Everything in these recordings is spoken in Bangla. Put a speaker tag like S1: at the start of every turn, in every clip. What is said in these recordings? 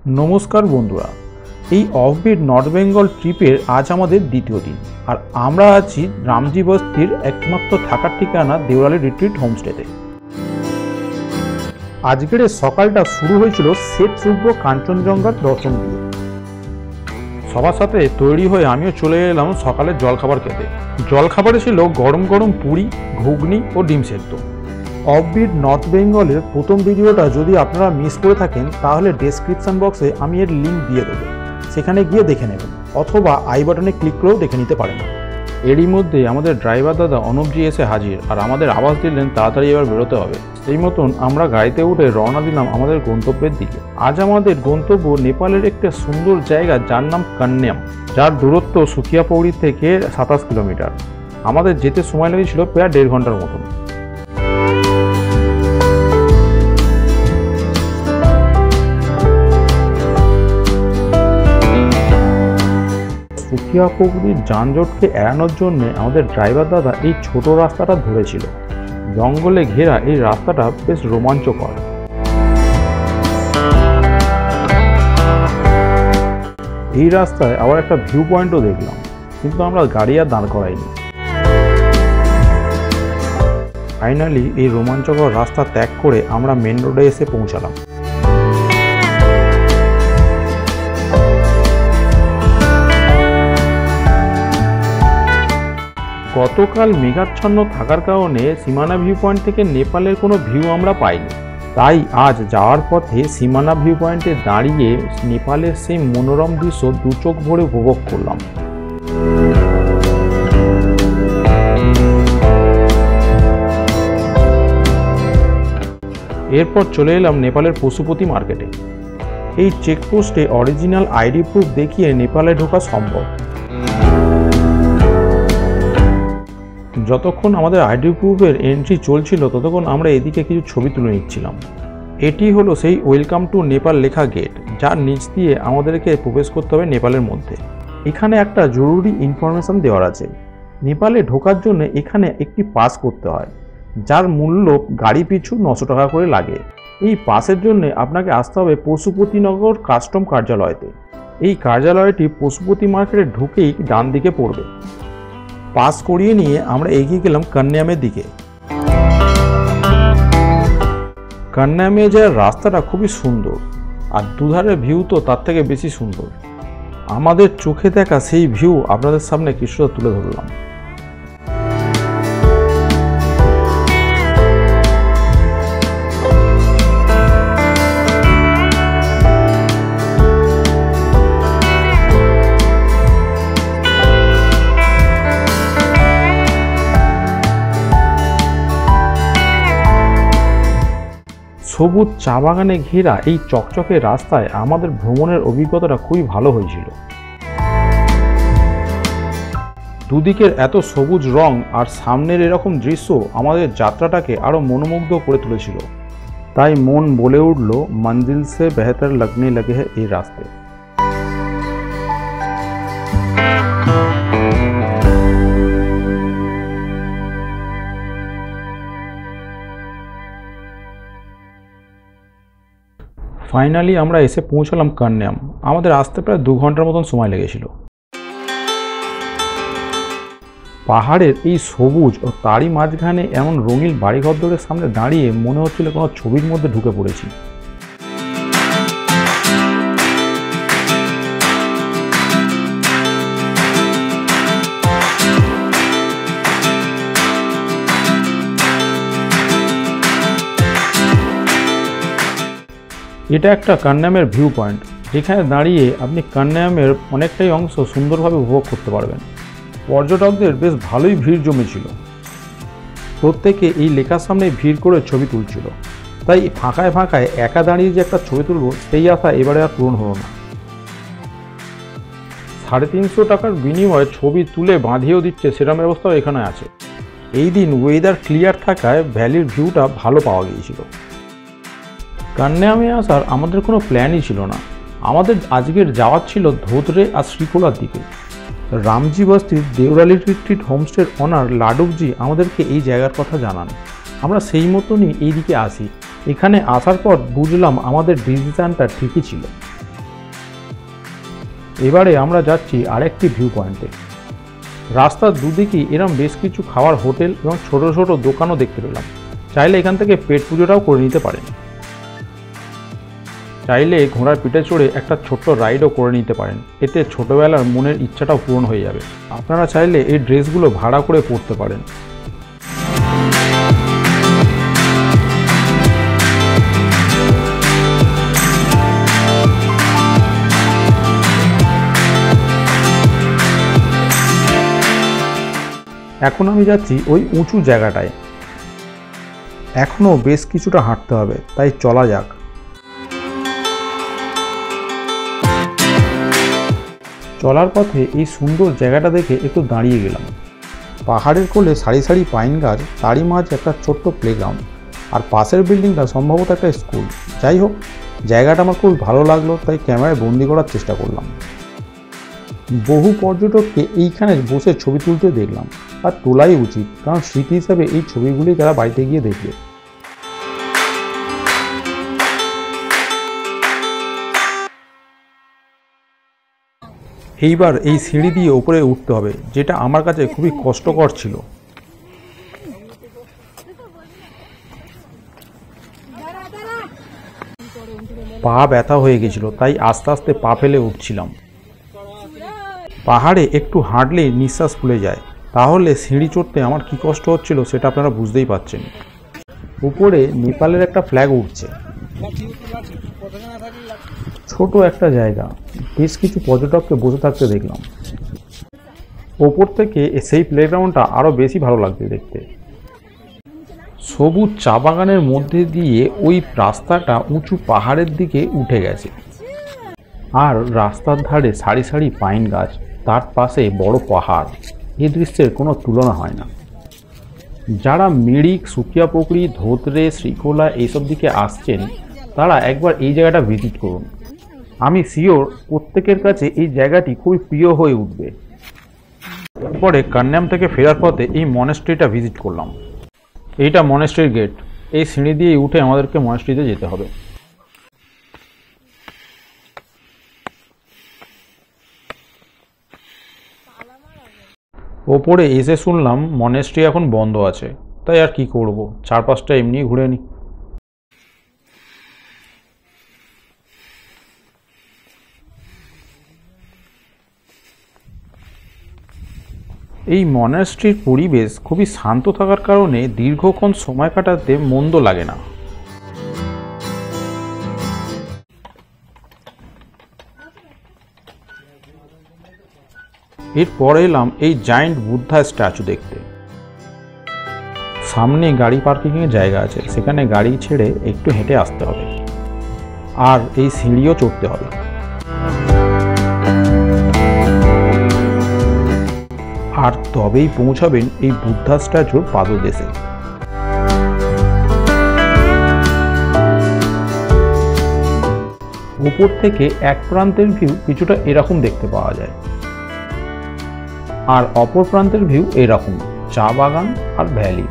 S1: नमस्कार बंधुरा ऑफबिट नर्थ बेंगल ट्रिपर आज हमारे द्वितीय दिन और आमरा आछि रामजी बस्तिर एकमात्र थाकार ठिकाना देवराली रिट्रीट होमस्टेते। आजकेर सकालटा शुरू हयेछिलो सेट सूर्य कांचनजंघार दर्शन दिए। सबार साथे तैरी हये आमिओ चले एलाम सकाले जलखाबार खेते। जलखाबारे छिलो गरम गरम पुरी, घुगनी और डिम सेদ্ধ। ऑफबिट नर्थ बेंगलेर प्रथम भिडियोटा यदि आपनारा मिस करे थाकेन ताहले डेसक्रिपशन बक्से आमि एर लिंक दिए देबो, सेखाने गिये देखे नेबेन अथवा आई बाटने क्लिक करेও देखे निते पारेन। एरই মধ্যে আমাদের ড্রাইভার দাদা অনুপজি এসে হাজির আর আমাদের আওয়াজ দিলেন তাড়াতাড়ি এবার বেরোতে হবে। সেই মতন আমরা গাড়িতে উঠে রওনা দিলাম আমাদের গন্তব্যের দিকে। আজ আমাদের গন্তব্য নেপালের একটা সুন্দর জায়গা যার নাম কান্যাম, যার দূরত্ব সুকিয়াপৌড়ি থেকে 27 কিলোমিটার। আমাদের যেতে সময় লেগেছিল প্রায় 1.5 ঘন্টার মতন। সুকিয়াপৌড়ির যানজটকে এড়ানোর জন্য আমাদের ড্রাইভার দাদা এই ছোট রাস্তাটা ধরেছিল। জঙ্গলে ঘেরা এই রাস্তাটা বেশ রোমাঞ্চকর। এই রাস্তায় আবার একটা ভিউ পয়েন্টও দেখলাম, কিন্তু আমরা গাড়ি আর দাঁড় করাইনি। ফাইনালি এই রোমাঞ্চকর রাস্তা ত্যাগ করে আমরা মেন রোডে এসে পৌঁছালাম। গতকাল মেঘাচ্ছন্ন থাকার কারণে সীমানা ভিউ পয়েন্ট থেকে নেপালের কোনো ভিউ আমরা পাইনি, তাই আজ যাওয়ার পথে সীমানা ভিউ পয়েন্টে দাঁড়িয়ে নেপালের সেই মনোরম দৃশ্য দু চোখ ভরে উপভোগ করলাম। এরপর চলে এলাম নেপালের পশুপতি মার্কেটে। এই চেকপোস্টে অরিজিনাল আইডি প্রুফ দেখিয়ে নেপালে ঢোকা সম্ভব। যতক্ষণ আমাদের আইডি প্রুফের এন্ট্রি চলছিল ততক্ষণ আমরা এদিকে কিছু ছবি তুলে নিচ্ছিলাম। এটি হলো সেই ওয়েলকাম টু নেপাল লেখা গেট, যার নিচ দিয়ে আমাদেরকে প্রবেশ করতে হবে নেপালের মধ্যে। এখানে একটা জরুরি ইনফরমেশন দেওয়ার আছে। নেপালে ঢোকার জন্য এখানে একটি পাস করতে হয়, যার মূল্য গাড়ি পিছু 900 টাকা করে লাগে। এই পাসের জন্য আপনাকে আসতে হবে পশুপতিনগর কাস্টম কার্যালয়তে। এই কার্যালয়টি পশুপতি মার্কেটে ঢুকেই ডান দিকে পড়বে। পাস করিয়ে নিয়ে আমরা এগিয়ে গেলাম কান্যামের দিকে। কান্যামে যাওয়ার রাস্তাটা খুবই সুন্দর আর দুধারের ভিউ তো তার থেকে বেশি সুন্দর। আমাদের চোখে দেখা সেই ভিউ আপনাদের সামনে কিছুটা তুলে ধরলাম। সবুজ চা বাগানে ঘেরা এই চকচকে রাস্তায় আমাদের ভ্রমণের অভিজ্ঞতাটা খুবই ভালো হয়েছিল। দুদিকের এত সবুজ রং আর সামনের এরকম দৃশ্য আমাদের যাত্রাটাকে আরো মনোমুগ্ধ করে তুলেছিল। তাই মন বলে উঠল মঞ্জিল সে বেহতর লগনে লগে হ্যায় এই রাস্তায়। ফাইনালি আমরা এসে পৌঁছালাম কান্যাম। আমাদের আসতে প্রায় 2 ঘন্টার মতন সময় লেগেছিল। পাহাড়ের এই সবুজ ও তারই মাঝখানে এমন রঙিন বাড়িঘরদরের সামনে দাঁড়িয়ে মনে হচ্ছিল কোনো ছবির মধ্যে ঢুকে পড়েছি। এটা একটা কান্যামের ভিউ পয়েন্ট, যেখানে দাঁড়িয়ে আপনি কান্যামের অনেকটাই অংশ সুন্দরভাবে উপভোগ করতে পারবেন। পর্যটকদের বেশ ভালোই ভিড় জমেছিল। প্রত্যেকে এই লেখার সামনে ভিড় করে ছবি তুলছিল, তাই ফাঁকায় ফাঁকায় একা দাঁড়িয়ে যে একটা ছবি তুলব সেই আশা এবারে আর পূরণ হলো না। 350 টাকার বিনিময়ে ছবি তুলে বাঁধিয়েও দিচ্ছে সেরকম ব্যবস্থাও এখানে আছে। এই দিন ওয়েদার ক্লিয়ার থাকায় ভ্যালির ভিউটা ভালো পাওয়া গিয়েছিল। কান্যামে আসার আমাদের কোনো প্ল্যানই ছিল না। আমাদের আজকের যাওয়ার ছিল ধোদরে আর শ্রীকোলার দিকে। রামজি বস্তির দেওরালি রিট্রিট হোমস্টের ওনার লাডুকজি আমাদেরকে এই জায়গার কথা জানান। আমরা সেই মতনই এইদিকে আসি। এখানে আসার পর বুঝলাম আমাদের ডিসিশনটা ঠিকই ছিল। এবারে আমরা যাচ্ছি আরেকটি ভিউ পয়েন্টে। রাস্তার দুদিকেই এরম বেশ কিছু খাওয়ার হোটেল এবং ছোট ছোট দোকানও দেখতে পেলাম। চাইলে এখান থেকে পেট পুজোটাও করে নিতে পারেন। চাইলে ঘোড়ার পিঠে চড়ে একটা ছোট্ট রাইডও করে নিতে পারেন, এতে ছোটোবেলার মনের ইচ্ছাটাও পূরণ হয়ে যাবে। আপনারা চাইলে এই ড্রেসগুলো ভাড়া করে পরতে পারেন। এখন আমি যাচ্ছি ওই উঁচু জায়গাটায়। এখনও বেশ কিছুটা হাঁটতে হবে, তাই চলা যাক। চলার পথে এই সুন্দর জায়গাটা দেখে একটু দাঁড়িয়ে গেলাম। পাহাড়ের কোলে সারি সারি পাইন গাছ, তারই মাঝে একটা ছোট্ট প্লেগ্রাউন্ড, আর পাশের বিল্ডিংটা সম্ভবত একটা স্কুল। যাই হোক, জায়গাটা আমার খুব ভালো লাগলো, তাই ক্যামেরায় বন্দি করার চেষ্টা করলাম। বহু পর্যটককে এইখানে বসে ছবি তুলতে দেখলাম, আর তোলাই উচিত, কারণ স্মৃতি হিসাবে এই ছবিগুলি তারা বাড়িতে গিয়ে দেখবে। এইবার এই সিঁড়ি দিয়ে উপরে উঠতে হবে, যেটা আমার কাছে খুবই কষ্টকর ছিল। পা ব্যথা হয়ে গেছিল, তাই আস্তে আস্তে পা ফেলে উঠছিলাম। পাহাড়ে একটু হাঁটলেই নিঃশ্বাস ফুলে যায়, তাহলে সিঁড়ি চড়তে আমার কি কষ্ট হচ্ছিল সেটা আপনারা বুঝতেই পারছেন। উপরে নেপালের একটা ফ্ল্যাগ উঠছে। ছোট একটা জায়গা, বেশ কিছু পর্যটককে বসে থাকতে দেখলাম। ওপর থেকে সেই প্লেগ্রাউন্ডটা আরও বেশি ভালো লাগছে দেখতে। সবুজ চা বাগানের মধ্যে দিয়ে ওই রাস্তাটা উঁচু পাহাড়ের দিকে উঠে গেছে, আর রাস্তার ধারে সারি সারি পাইন গাছ, তার পাশে বড় পাহাড়। এই দৃশ্যের কোনো তুলনা হয় না। যারা মিরিক, সুকিয়াপুকুরি, ধোতরে, শ্রীখোলা এইসব দিকে আসছেন, তারা একবার এই জায়গাটা ভিজিট করুন। আমি শিওর প্রত্যেকের কাছে এই জায়গাটি খুবই প্রিয় হয়ে উঠবে। এরপরে কান্যাম থেকে ফেরার পথে এই মনেস্ট্রিটা ভিজিট করলাম। এইটা মনেস্ট্রির গেট। এই সিঁড়ি দিয়ে উঠে আমাদেরকে মনেস্ট্রিতে যেতে হবে। ওপরে এসে শুনলাম মনেস্ট্রি এখন বন্ধ আছে, তাই আর কি করব, চারপাশটা এমনি ঘুরে নিই। এই মনেস্ট্রির পরিবেশ খুবই শান্ত থাকার কারণে দীর্ঘক্ষণ সময় কাটাতে মন্দ লাগে না। এরপর এলাম এই জায়েন্ট বুদ্ধা স্ট্যাচু দেখতে। সামনে গাড়ি পার্কিংয়ের জায়গা আছে, সেখানে গাড়ি ছেড়ে একটু হেঁটে আসতে হবে, আর এই সিঁড়িও চড়তে হবে। আর তবেই পৌঁছাবেন এই বুদ্ধা স্ট্যাচুর পাদদেশে। উপর থেকে এক প্রান্তের ভিউ কিছুটা এরকম দেখতে পাওয়া যায়, আর অপর প্রান্তের ভিউ এরকম, চা বাগান আর ভ্যালি।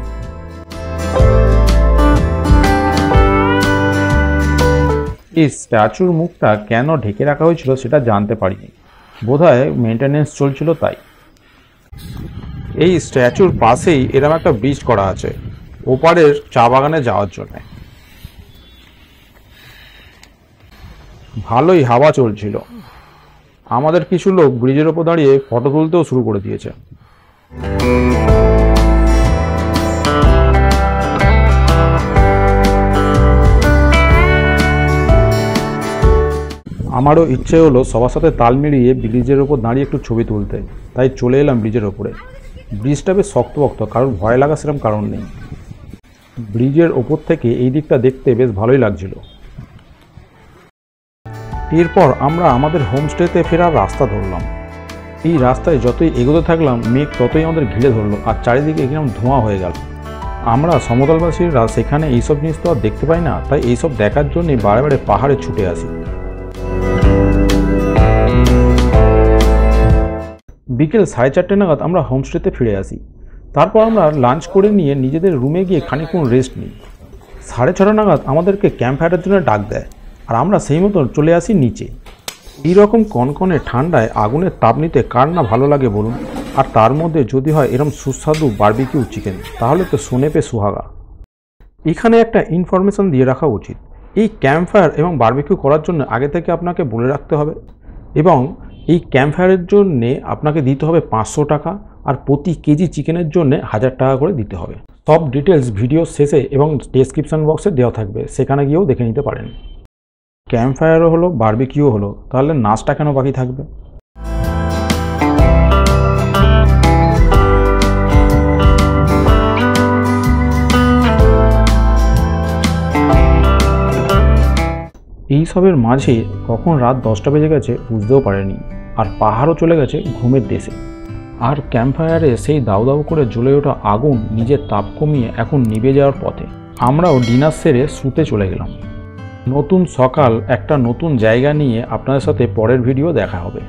S1: এই স্ট্যাচুর মুখটা কেন ঢেকে রাখা হয়েছিল সেটা জানতে পারিনি, বোধহয় মেনটেনেন্স চলছিল তাই। এই স্ট্যাচুর পাশেই এরকম একটা ব্রিজ করা আছে ওপারের চা বাগানে যাওয়ার জন্য। ভালোই হাওয়া চলছিল। আমাদের কিছু লোক ব্রিজের ওপর দাঁড়িয়ে ফটো তুলতেও শুরু করে দিয়েছে। আমারও ইচ্ছে হলো সবার সাথে তাল মিলিয়ে ব্রিজের ওপর দাঁড়িয়ে একটু ছবি তুলতে, তাই চলে এলাম ব্রিজের ওপরে। ব্রিজটা বেশ শক্তপোক্ত, কারণ ভয় লাগা সেরকম কারণ নেই। ব্রিজের ওপর থেকে এই দিকটা দেখতে বেশ ভালোই লাগছিল। এরপর আমরা আমাদের হোমস্টেতে ফেরার রাস্তা ধরলাম। এই রাস্তায় যতই এগোতে থাকলাম, মেঘ ততই আমাদের ঘিরে ধরলো, আর চারিদিকে কিরকম ধোঁয়া হয়ে গেল। আমরা সমতলবাসীরা সেখানে এইসব জিনিস তো আর দেখতে পাই না, তাই এইসব দেখার জন্যই বারে বারে পাহাড়ে ছুটে আসি। বিকেল 4:30 নাগাদ আমরা হোমস্টেতে ফিরে আসি। তারপর আমরা লাঞ্চ করে নিয়ে নিজেদের রুমে গিয়ে খানিকক্ষণ রেস্ট নিই। 6:30 নাগাদ আমাদেরকে ক্যাম্প ফায়ারের জন্য ডাক দেয়, আর আমরা সেই মতন চলে আসি নিচে। এইরকম কনকনে ঠান্ডায় আগুনের তাপ নিতে কার না ভালো লাগে বলুন, আর তার মধ্যে যদি হয় এরম সুস্বাদু বারবিকিউ চিকেন, তাহলে তো সোনে পে সুহাগা। এখানে একটা ইনফরমেশন দিয়ে রাখা উচিত, এই ক্যাম্প ফায়ার এবং বারবিকিউ করার জন্য আগে থেকে আপনাকে বলে রাখতে হবে, এবং এই ক্যাম্প ফায়ারের জন্যে আপনাকে দিতে হবে 500 টাকা, আর প্রতি কেজি চিকেনের জন্য 1000 টাকা করে দিতে হবে। সব ডিটেলস ভিডিও শেষে এবং ডেসক্রিপশন বক্সে দেওয়া থাকবে, সেখানে গিয়েও দেখে নিতে পারেন। ক্যাম্প ফায়ারও হলো, বারবিকিউ হলো, তাহলে নাচটা কেন বাকি থাকবে? এইসবের মাঝে কখন রাত 10টা বেজে গেছে বুঝতেও পারেনি, আর পাহাড়ও চলে গেছে ঘুমের দেশে। আর ক্যাম্প ফায়ারে সেই দাউ দাউ করে জ্বলে ওঠা আগুন নিজের তাপ কমিয়ে এখন নিভে যাওয়ার পথে। আমরাও ডিনার সেরে শুতে চলে গেলাম। নতুন সকাল, একটা নতুন জায়গা নিয়ে আপনাদের সাথে পরের ভিডিও দেখা হবে।